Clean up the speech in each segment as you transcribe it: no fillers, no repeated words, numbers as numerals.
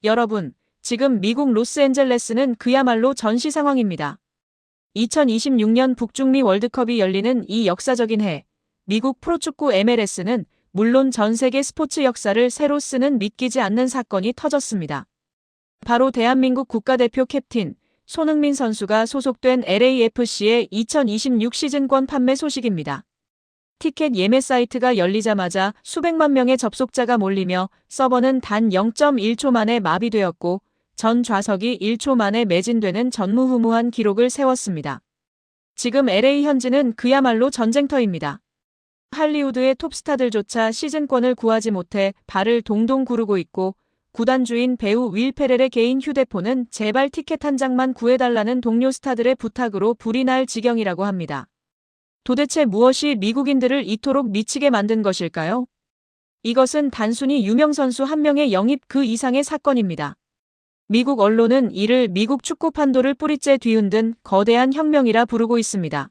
여러분, 지금 미국 로스앤젤레스는 그야말로 전시 상황입니다. 2026년 북중미 월드컵이 열리는 이 역사적인 해, 미국 프로축구 MLS는 물론 전 세계 스포츠 역사를 새로 쓰는 믿기지 않는 사건이 터졌습니다. 바로 대한민국 국가대표 캡틴 손흥민 선수가 소속된 LAFC의 2026 시즌권 판매 소식입니다. 티켓 예매 사이트가 열리자마자 수백만 명의 접속자가 몰리며 서버는 단 0.1초 만에 마비되었고 전 좌석이 1초 만에 매진되는 전무후무한 기록을 세웠습니다. 지금 LA 현지는 그야말로 전쟁터입니다. 할리우드의 톱스타들조차 시즌권을 구하지 못해 발을 동동 구르고 있고 구단 주인 배우 윌 페렐의 개인 휴대폰은 제발 티켓 한 장만 구해달라는 동료 스타들의 부탁으로 불이 날 지경이라고 합니다. 도대체 무엇이 미국인들을 이토록 미치게 만든 것일까요? 이것은 단순히 유명 선수 한 명의 영입 그 이상의 사건입니다. 미국 언론은 이를 미국 축구 판도를 뿌리째 뒤흔든 거대한 혁명이라 부르고 있습니다.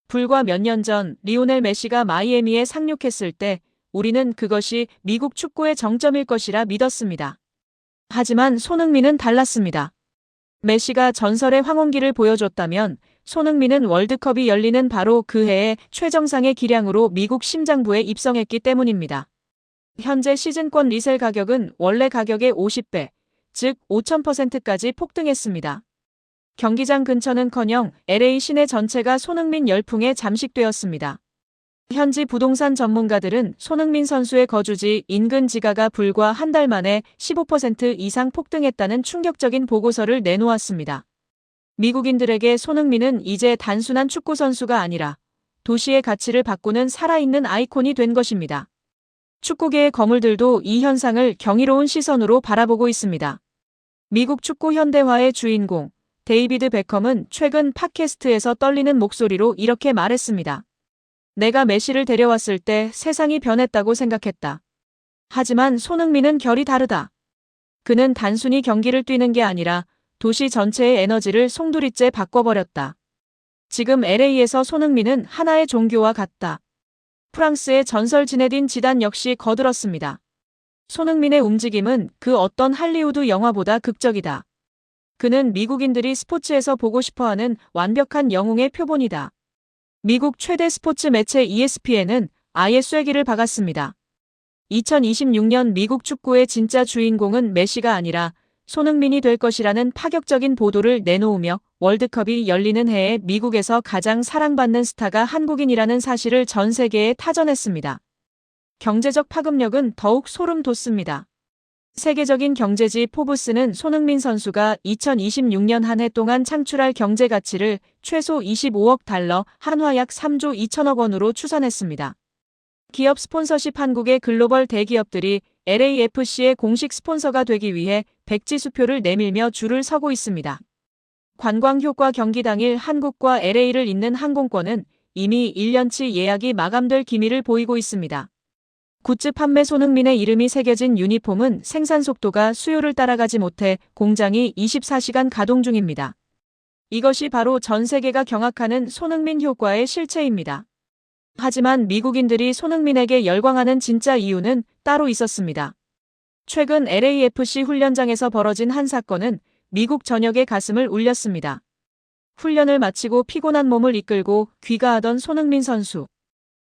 불과 몇 년 전 리오넬 메시가 마이애미에 상륙했을 때 우리는 그것이 미국 축구의 정점일 것이라 믿었습니다. 하지만 손흥민은 달랐습니다. 메시가 전설의 황혼기를 보여줬다면 손흥민은 월드컵이 열리는 바로 그 해에 최정상의 기량으로 미국 심장부에 입성했기 때문입니다. 현재 시즌권 리셀 가격은 원래 가격의 50배, 즉 5,000%까지 폭등했습니다. 경기장 근처는커녕 LA 시내 전체가 손흥민 열풍에 잠식되었습니다. 현지 부동산 전문가들은 손흥민 선수의 거주지 인근 지가가 불과 한 달 만에 15% 이상 폭등했다는 충격적인 보고서를 내놓았습니다. 미국인들에게 손흥민은 이제 단순한 축구 선수가 아니라 도시의 가치를 바꾸는 살아있는 아이콘이 된 것입니다. 축구계의 거물들도 이 현상을 경이로운 시선으로 바라보고 있습니다. 미국 축구 현대화의 주인공 데이비드 베컴은 최근 팟캐스트에서 떨리는 목소리로 이렇게 말했습니다. 내가 메시를 데려왔을 때 세상이 변했다고 생각했다. 하지만 손흥민은 결이 다르다. 그는 단순히 경기를 뛰는 게 아니라 도시 전체의 에너지를 송두리째 바꿔버렸다. 지금 LA에서 손흥민은 하나의 종교와 같다. 프랑스의 전설 지네딘 지단 역시 거들었습니다. 손흥민의 움직임은 그 어떤 할리우드 영화보다 극적이다. 그는 미국인들이 스포츠에서 보고 싶어하는 완벽한 영웅의 표본이다. 미국 최대 스포츠 매체 ESPN은 아예 쐐기를 박았습니다. 2026년 미국 축구의 진짜 주인공은 메시가 아니라 손흥민이 될 것이라는 파격적인 보도를 내놓으며 월드컵이 열리는 해에 미국에서 가장 사랑받는 스타가 한국인이라는 사실을 전 세계에 타전했습니다. 경제적 파급력은 더욱 소름 돋습니다. 세계적인 경제지 포브스는 손흥민 선수가 2026년 한 해 동안 창출할 경제 가치를 최소 25억 달러, 한화 약 3조 2천억 원으로 추산했습니다. 기업 스폰서십 한국의 글로벌 대기업들이 LAFC의 공식 스폰서가 되기 위해 백지수표를 내밀며 줄을 서고 있습니다. 관광 효과 경기 당일 한국과 LA를 잇는 항공권은 이미 1년치 예약이 마감될 기미를 보이고 있습니다. 굿즈 판매 손흥민의 이름이 새겨진 유니폼은 생산 속도가 수요를 따라가지 못해 공장이 24시간 가동 중입니다. 이것이 바로 전 세계가 경악하는 손흥민 효과의 실체입니다. 하지만 미국인들이 손흥민에게 열광하는 진짜 이유는 따로 있었습니다. 최근 LAFC 훈련장에서 벌어진 한 사건은 미국 전역의 가슴을 울렸습니다. 훈련을 마치고 피곤한 몸을 이끌고 귀가하던 손흥민 선수.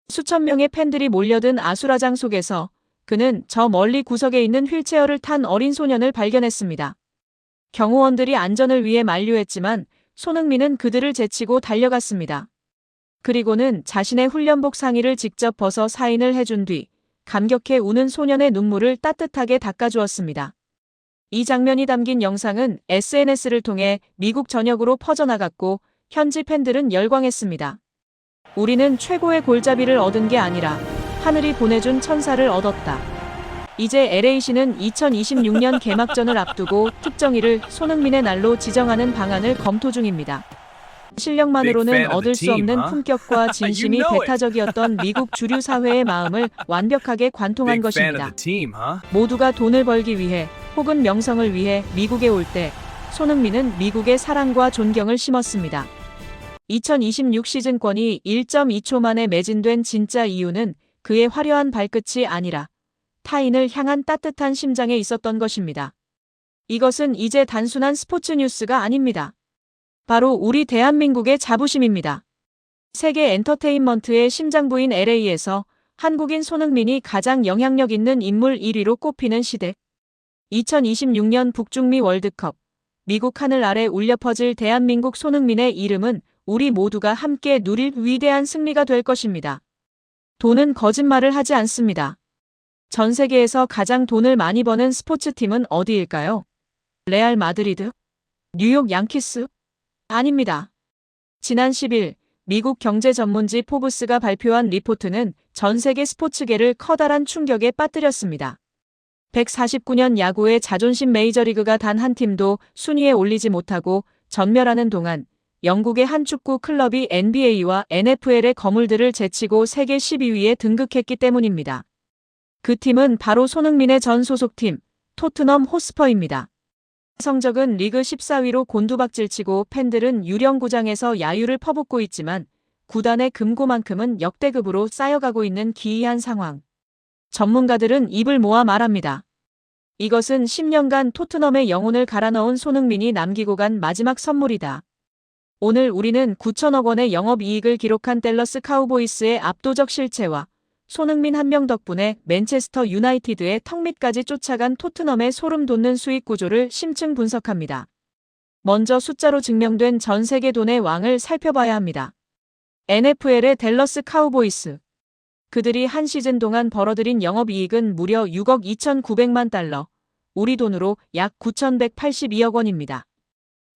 수천 명의 팬들이 몰려든 아수라장 속에서 그는 저 멀리 구석에 있는 휠체어를 탄 어린 소년을 발견했습니다. 경호원들이 안전을 위해 만류했지만 손흥민은 그들을 제치고 달려갔습니다. 그리고는 자신의 훈련복 상의를 직접 벗어 사인을 해준 뒤 감격해 우는 소년의 눈물을 따뜻하게 닦아주었습니다. 이 장면이 담긴 영상은 SNS를 통해 미국 전역으로 퍼져나갔고 현지 팬들은 열광했습니다. 우리는 최고의 골잡이를 얻은 게 아니라 하늘이 보내준 천사를 얻었다. 이제 LA시는 2026년 개막전을 앞두고 특정일을 손흥민의 날로 지정하는 방안을 검토 중입니다. 실력만으로는 얻을 수 없는 품격과 진심이 배타적이었던 미국 주류 사회의 마음을 완벽하게 관통한 것입니다. 모두가 돈을 벌기 위해 혹은 명성을 위해 미국에 올 때 손흥민은 미국의 사랑과 존경을 심었습니다. 2026 시즌권이 1.2초 만에 매진된 진짜 이유는 그의 화려한 발끝이 아니라 타인을 향한 따뜻한 심장에 있었던 것입니다. 이것은 이제 단순한 스포츠 뉴스가 아닙니다. 바로 우리 대한민국의 자부심입니다. 세계 엔터테인먼트의 심장부인 LA에서 한국인 손흥민이 가장 영향력 있는 인물 1위로 꼽히는 시대. 2026년 북중미 월드컵. 미국 하늘 아래 울려 퍼질 대한민국 손흥민의 이름은 우리 모두가 함께 누릴 위대한 승리가 될 것입니다. 돈은 거짓말을 하지 않습니다. 전 세계에서 가장 돈을 많이 버는 스포츠팀은 어디일까요? 레알 마드리드? 뉴욕 양키스? 아닙니다. 지난 10일 미국 경제 전문지 포브스가 발표한 리포트는 전 세계 스포츠계를 커다란 충격에 빠뜨렸습니다. 149년 야구의 자존심 메이저리그가 단 한 팀도 순위에 올리지 못하고 전멸하는 동안 영국의 한 축구 클럽이 NBA와 NFL의 거물들을 제치고 세계 12위에 등극했기 때문입니다. 그 팀은 바로 손흥민의 전 소속팀 토트넘 호스퍼입니다. 성적은 리그 14위로 곤두박질치고 팬들은 유령구장에서 야유를 퍼붓고 있지만 구단의 금고만큼은 역대급으로 쌓여가고 있는 기이한 상황. 전문가들은 입을 모아 말합니다. 이것은 10년간 토트넘의 영혼을 갈아넣은 손흥민이 남기고 간 마지막 선물이다. 오늘 우리는 9천억 원의 영업이익을 기록한 댈러스 카우보이스의 압도적 실체와 손흥민 한 명 덕분에 맨체스터 유나이티드의 턱밑까지 쫓아간 토트넘의 소름 돋는 수익 구조를 심층 분석합니다. 먼저 숫자로 증명된 전 세계 돈의 왕을 살펴봐야 합니다. NFL의 댈러스 카우보이스. 그들이 한 시즌 동안 벌어들인 영업이익은 무려 6억 2,900만 달러, 우리 돈으로 약 9,182억 원입니다.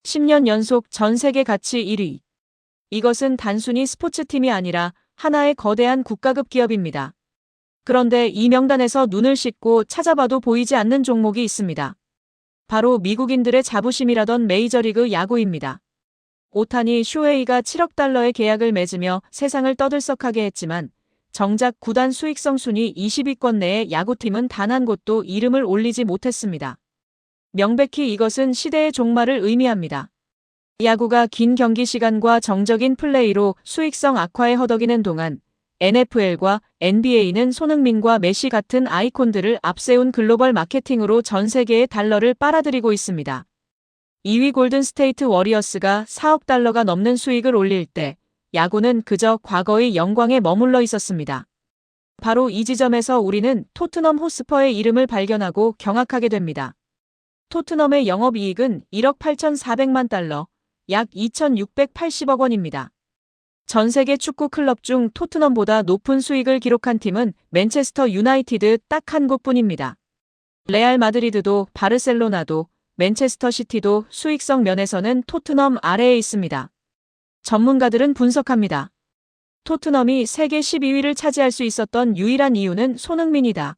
10년 연속 전 세계 가치 1위. 이것은 단순히 스포츠팀이 아니라 하나의 거대한 국가급 기업입니다. 그런데 이 명단에서 눈을 씻고 찾아봐도 보이지 않는 종목이 있습니다. 바로 미국인들의 자부심이라던 메이저리그 야구입니다. 오타니 슈헤이가 7억 달러의 계약을 맺으며 세상을 떠들썩하게 했지만 정작 구단 수익성 순위 20위권 내에 야구팀은 단 한 곳도 이름을 올리지 못했습니다. 명백히 이것은 시대의 종말을 의미합니다. 야구가 긴 경기 시간과 정적인 플레이로 수익성 악화에 허덕이는 동안 NFL과 NBA는 손흥민과 메시 같은 아이콘들을 앞세운 글로벌 마케팅으로 전 세계의 달러를 빨아들이고 있습니다. 2위 골든스테이트 워리어스가 4억 달러가 넘는 수익을 올릴 때 야구는 그저 과거의 영광에 머물러 있었습니다. 바로 이 지점에서 우리는 토트넘 호스퍼의 이름을 발견하고 경악하게 됩니다. 토트넘의 영업이익은 1억 8,400만 달러, 약 2,680억 원입니다. 전 세계 축구 클럽 중 토트넘보다 높은 수익을 기록한 팀은 맨체스터 유나이티드 딱 한 곳뿐입니다. 레알 마드리드도 바르셀로나도 맨체스터 시티도 수익성 면에서는 토트넘 아래에 있습니다. 전문가들은 분석합니다. 토트넘이 세계 12위를 차지할 수 있었던 유일한 이유는 손흥민이다.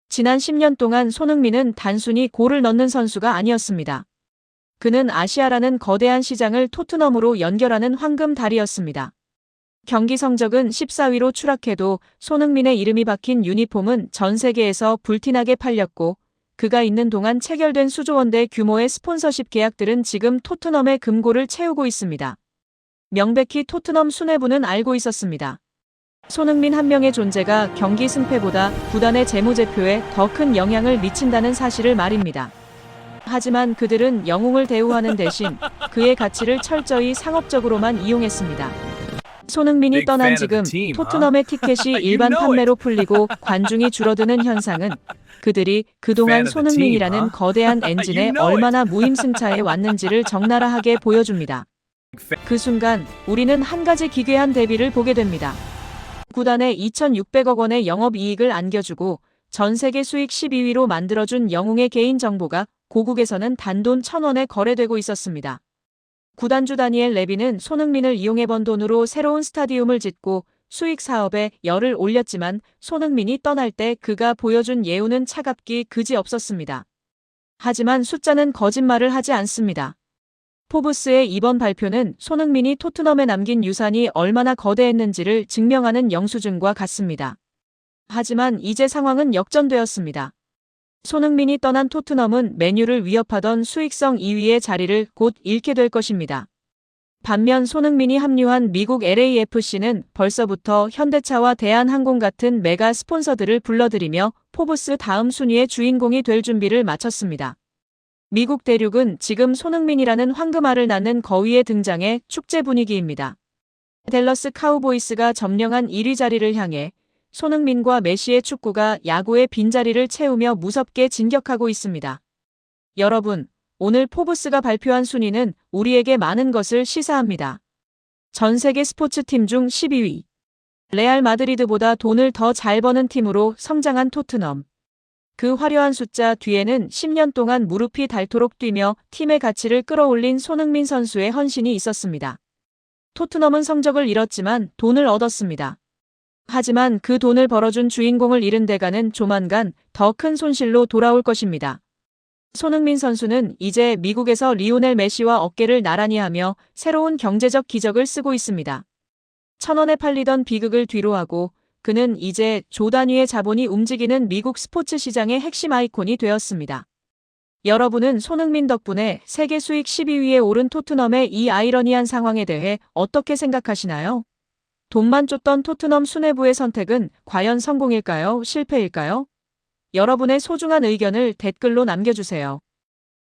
지난 10년 동안 손흥민은 단순히 골을 넣는 선수가 아니었습니다. 그는 아시아라는 거대한 시장을 토트넘으로 연결하는 황금다리였습니다. 경기 성적은 14위로 추락해도 손흥민의 이름이 박힌 유니폼은 전 세계에서 불티나게 팔렸고 그가 있는 동안 체결된 수조 원대 규모의 스폰서십 계약들은 지금 토트넘의 금고를 채우고 있습니다. 명백히 토트넘 수뇌부는 알고 있었습니다. 손흥민 한 명의 존재가 경기 승패보다 구단의 재무제표에 더 큰 영향을 미친다는 사실을 말입니다. 하지만 그들은 영웅을 대우하는 대신 그의 가치를 철저히 상업적으로만 이용했습니다. 손흥민이 떠난 지금 토트넘의 티켓이 일반 판매로 풀리고 관중이 줄어드는 현상은 그들이 그동안 손흥민이라는 거대한 엔진에 얼마나 무임승차해 왔는지를 적나라하게 보여줍니다. 그 순간 우리는 한 가지 기괴한 대비를 보게 됩니다. 구단에 2,600억 원의 영업이익을 안겨주고 전 세계 수익 12위로 만들어준 영웅의 개인정보가 고국에서는 단돈 1,000원에 거래되고 있었습니다. 구단주 다니엘 레비는 손흥민을 이용해 번 돈으로 새로운 스타디움을 짓고 수익 사업에 열을 올렸지만 손흥민이 떠날 때 그가 보여준 예우는 차갑기 그지없었습니다. 하지만 숫자는 거짓말을 하지 않습니다. 포브스의 이번 발표는 손흥민이 토트넘에 남긴 유산이 얼마나 거대했는지를 증명하는 영수증과 같습니다. 하지만 이제 상황은 역전되었습니다. 손흥민이 떠난 토트넘은 맨유를 위협하던 수익성 2위의 자리를 곧 잃게 될 것입니다. 반면 손흥민이 합류한 미국 LAFC는 벌써부터 현대차와 대한항공 같은 메가 스폰서들을 불러들이며 포브스 다음 순위의 주인공이 될 준비를 마쳤습니다. 미국 대륙은 지금 손흥민이라는 황금알을 낳는 거위의 등장에 축제 분위기입니다. 댈러스 카우보이스가 점령한 1위 자리를 향해 손흥민과 메시의 축구가 야구의 빈자리를 채우며 무섭게 진격하고 있습니다. 여러분, 오늘 포브스가 발표한 순위는 우리에게 많은 것을 시사합니다. 전 세계 스포츠팀 중 12위. 레알 마드리드보다 돈을 더 잘 버는 팀으로 성장한 토트넘. 그 화려한 숫자 뒤에는 10년 동안 무릎이 닳도록 뛰며 팀의 가치를 끌어올린 손흥민 선수의 헌신이 있었습니다. 토트넘은 성적을 잃었지만 돈을 얻었습니다. 하지만 그 돈을 벌어준 주인공을 잃은 대가는 조만간 더 큰 손실로 돌아올 것입니다. 손흥민 선수는 이제 미국에서 리오넬 메시와 어깨를 나란히 하며 새로운 경제적 기적을 쓰고 있습니다. 1,000원에 팔리던 비극을 뒤로하고 그는 이제 조 단위의 자본이 움직이는 미국 스포츠 시장의 핵심 아이콘이 되었습니다. 여러분은 손흥민 덕분에 세계 수익 12위에 오른 토트넘의 이 아이러니한 상황에 대해 어떻게 생각하시나요? 돈만 쫓던 토트넘 수뇌부의 선택은 과연 성공일까요? 실패일까요? 여러분의 소중한 의견을 댓글로 남겨주세요.